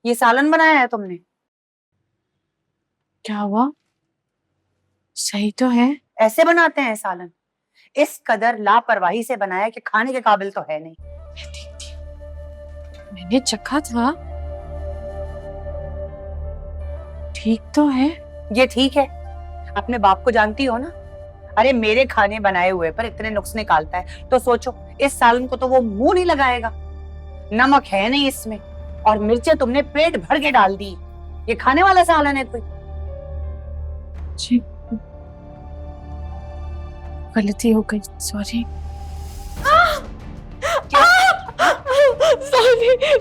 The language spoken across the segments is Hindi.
ये सालन बनाया है तुमने? क्या हुआ? सही तो है। ऐसे बनाते हैं सालन? इस कदर लापरवाही से बनाया कि खाने के काबिल तो है नहीं। मैं देखती हूँ। मैंने चखा था, ठीक तो है। ये ठीक है? अपने बाप को जानती हो ना। अरे मेरे खाने बनाए हुए पर इतने नुक्स निकालता है तो सोचो इस सालन को तो वो मुंह नहीं लगाएगा। नमक है नहीं इसमें और मिर्चें तुमने पेट भर के डाल दी। ये खाने वाला सालन है कोई? जी, गलती हो गई, सॉरी। सॉरी।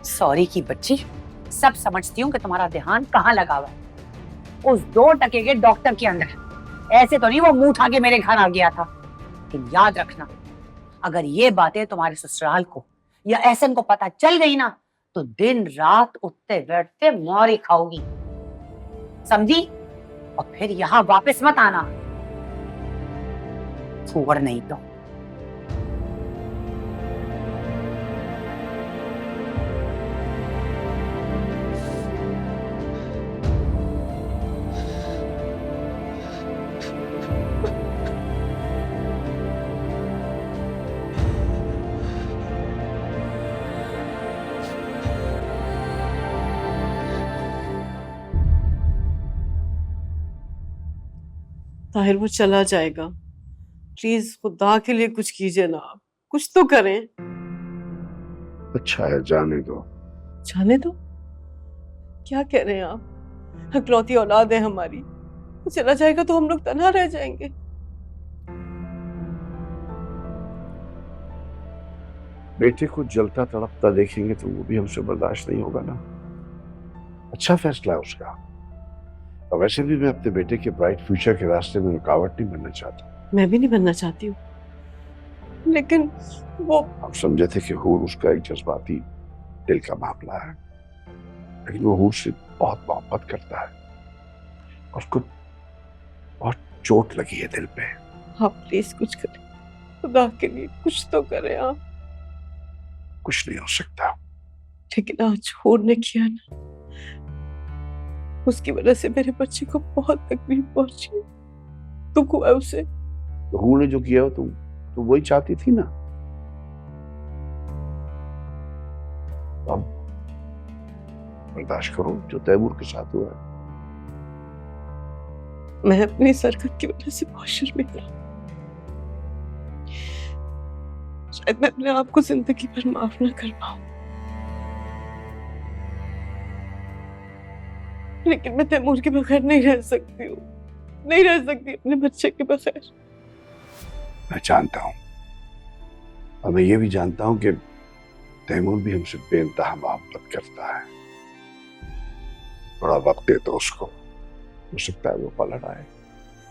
सॉरी की बच्ची, सब समझती हूँ कि तुम्हारा ध्यान कहाँ लगा हुआ है, उस 2 टके के डॉक्टर के अंदर। ऐसे तो नहीं वो मुंह उठा के मेरे घर आ गया था। लेकिन याद रखना, अगर ये बातें तुम्हारे ससुराल को या एहसन को पता चल गई ना तो दिन रात उठते बैठते मौरी खाओगी, समझी? और फिर यहाँ वापस मत आना, छोड़ नहीं तो। ताहिर वो चला जाएगा, प्लीज खुदा के लिए कुछ कीजिए ना, आप कुछ तो करें। अच्छा है, जाने दो। जाने दो? क्या कह रहे हैं आप? इकलौती औलाद है हमारी, वो चला जाएगा तो हम लोग तन्हा रह जाएंगे। बेटे को जलता तड़पता देखेंगे तो वो भी हमसे बर्दाश्त नहीं होगा ना। अच्छा फैसला है उसका। और वैसे भी मैं अपने बेटे के ब्राइट फ्यूचर के रास्ते में रुकावट नहीं बनना चाहता। मैं भी नहीं बनना चाहती हूँ, लेकिन वो हम समझे थे कि हूर उसका एक जज्बाती दिल का मामला है, लेकिन वो हूर से बहुत मोहब्बत करता है और उसको बहुत चोट लगी है दिल पे। आप प्लीज कुछ करें, खुदा के लिए कुछ तो करें आप। कुछ नहीं हो सकता। लेकिन आज हूर ने किया ना, उसकी वजह से मेरे बच्चे को बहुत तकलीफ पहुंची, दुख हुआ उसे। तो हूर ने जो किया हो तुम वही चाहती थी ना। अब बर्दाश्त करो जो तैमूर के साथ हुआ है। मैं अपनी सरकत की वजह से बहुत शर्मिंदा हूं। शायद मैं अपने आप को जिंदगी भर माफ ना कर पाऊं, लेकिन मैं तैमूर के बगैर नहीं रह सकती हूँ, नहीं रह सकती अपने बच्चे के बगैर। मैं जानता हूं और मैं ये भी जानता हूं कि तैमूर भी हमसे बेइंतहा मोहब्बत करता है। थोड़ा वक्त दे तो उसको, हो सकता है वो पलट आए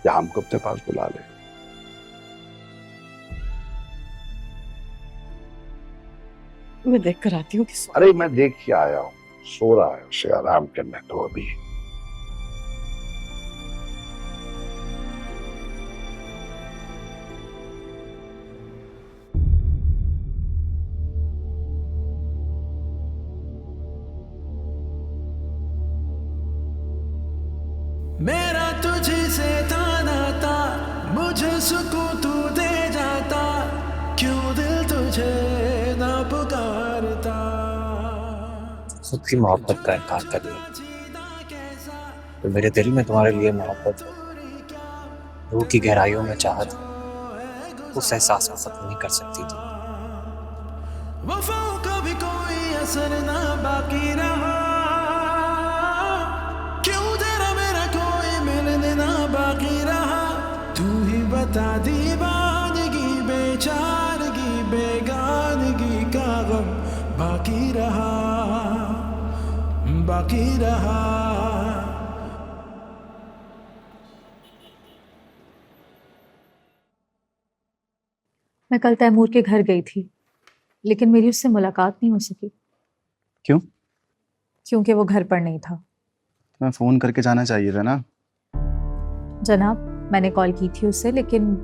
या हमको अपने पास बुला ले। मैं देख कर आती हूँ कि अरे मैं देख के आया हूँ, सो रहा है, उसे आराम करने दो अभी। मेरा तुझे से था नाता, मुझे सुकून तू दे जाता, क्यों दिल तुझे ना पुकारता। खुद की मोहब्बत का इनकार कर दिया तो मेरे दिल में तुम्हारे लिए मोहब्बत है, रूह की गहराइयों में चाहत है, उस एहसास को खत्म नहीं कर सकती थी। वफाओं का भी कोई असर ना बाकी रहा, क्यों तेरा मेरा कोई मिलने ना बाकी रहा। तू ही बता दीवानगी बेचारगी बेगानगी का गम बाकी रहा, बाकी रहा। मैं कल तैमूर के घर गई थी, लेकिन मेरी उससे मुलाकात नहीं हो सकी। क्यों? क्योंकि वो घर पर नहीं था। तुम्हें फोन करके जाना चाहिए था ना। जनाब, मैंने कॉल की थी उससे, लेकिन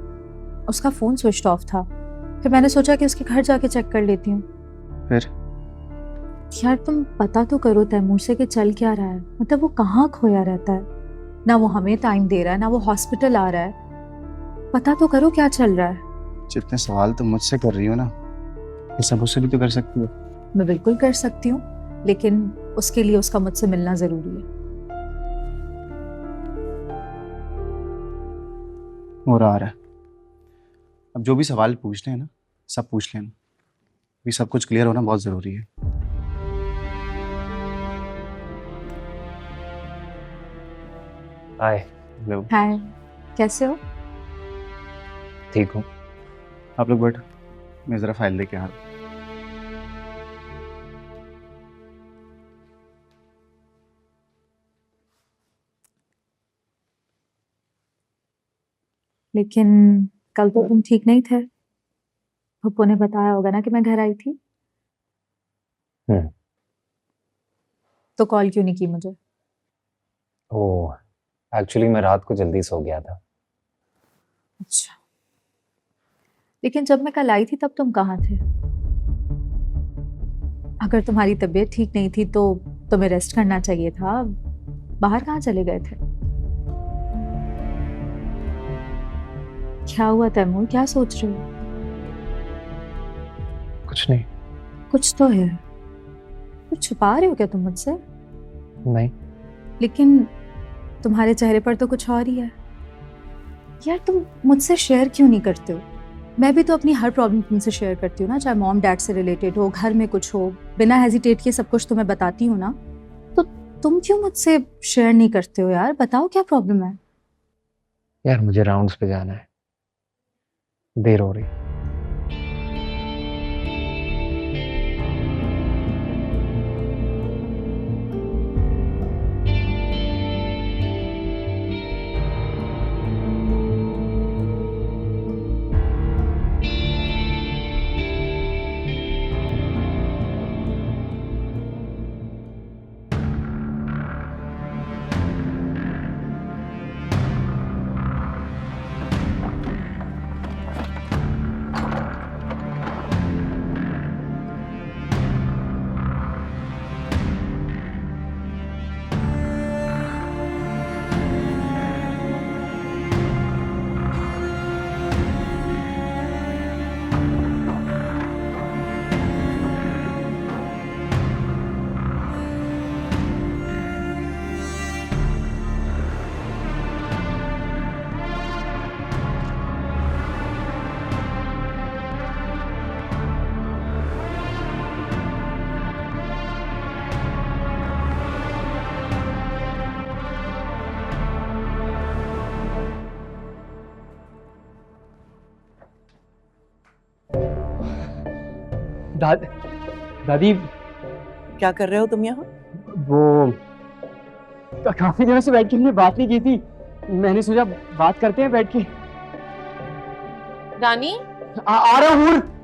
उसका फोन स्विच ऑफ था। फिर मैंने सोचा कि उसके घर जाके चेक कर लेती हूँ। फिर यार तुम पता तो करो तैमूर से कि चल क्या रहा है, मतलब वो कहाँ खोया रहता है, ना वो हमें टाइम दे रहा है ना वो हॉस्पिटल आ रहा है। पता तो करो क्या चल रहा है। जितने सवाल तुम मुझसे कर रही हो ना, ये सब उससे भी तो कर सकती हो। मैं बिल्कुल कर सकती हूँ, लेकिन उसके लिए उसका मुझसे मिलना जरूरी है। हो रहा है। अब जो भी सवाल पूछने हैं ना, सब पूछ लेना। ये सब कुछ क्लियर होना बहुत जरूरी है। हाय। हेलो। हाय, कैसे हो? ठीक हूँ। आप लोग बैठो, मैं जरा फाइल लेके आ रहा हूँ। लेकिन कल तो तुम ठीक नहीं थे। पप्पू ने बताया होगा ना कि मैं घर आई थी। हम्म। तो कॉल क्यों नहीं की मुझे? ओह, एक्चुअली मैं रात को जल्दी सो गया था। अच्छा, लेकिन जब मैं कल आई थी तब तुम कहाँ थे? अगर तुम्हारी तबीयत ठीक नहीं थी तो तुम्हें रेस्ट करना चाहिए था। बाहर कहाँ चले गए थे? क्या हुआ तैमूर, क्या सोच रहे हो? कुछ नहीं। कुछ तो है। कुछ छुपा रहे हो क्या तुम मुझसे? नहीं। लेकिन तुम्हारे चेहरे पर तो कुछ और ही है। यार तुम मुझसे शेयर क्यों नहीं करते हो? मैं भी तो अपनी हर प्रॉब्लम तुमसे शेयर करती हूँ ना, चाहे मॉम डैड से रिलेटेड हो, घर में कुछ हो, बिना हेजिटेट के सब कुछ तुम्हें बताती हूँ ना। तो तुम क्यों मुझसे शेयर नहीं करते हो यार? बताओ क्या प्रॉब्लम है? यार मुझे राउंड्स पे जाना है, देर हो रही। दादी, क्या कर रहे हो तुम यहाँ? वो काफी दिनों से बैठ के हमने बात नहीं की थी, मैंने सोचा बात करते हैं बैठ के। रानी, आ रहा हूँ।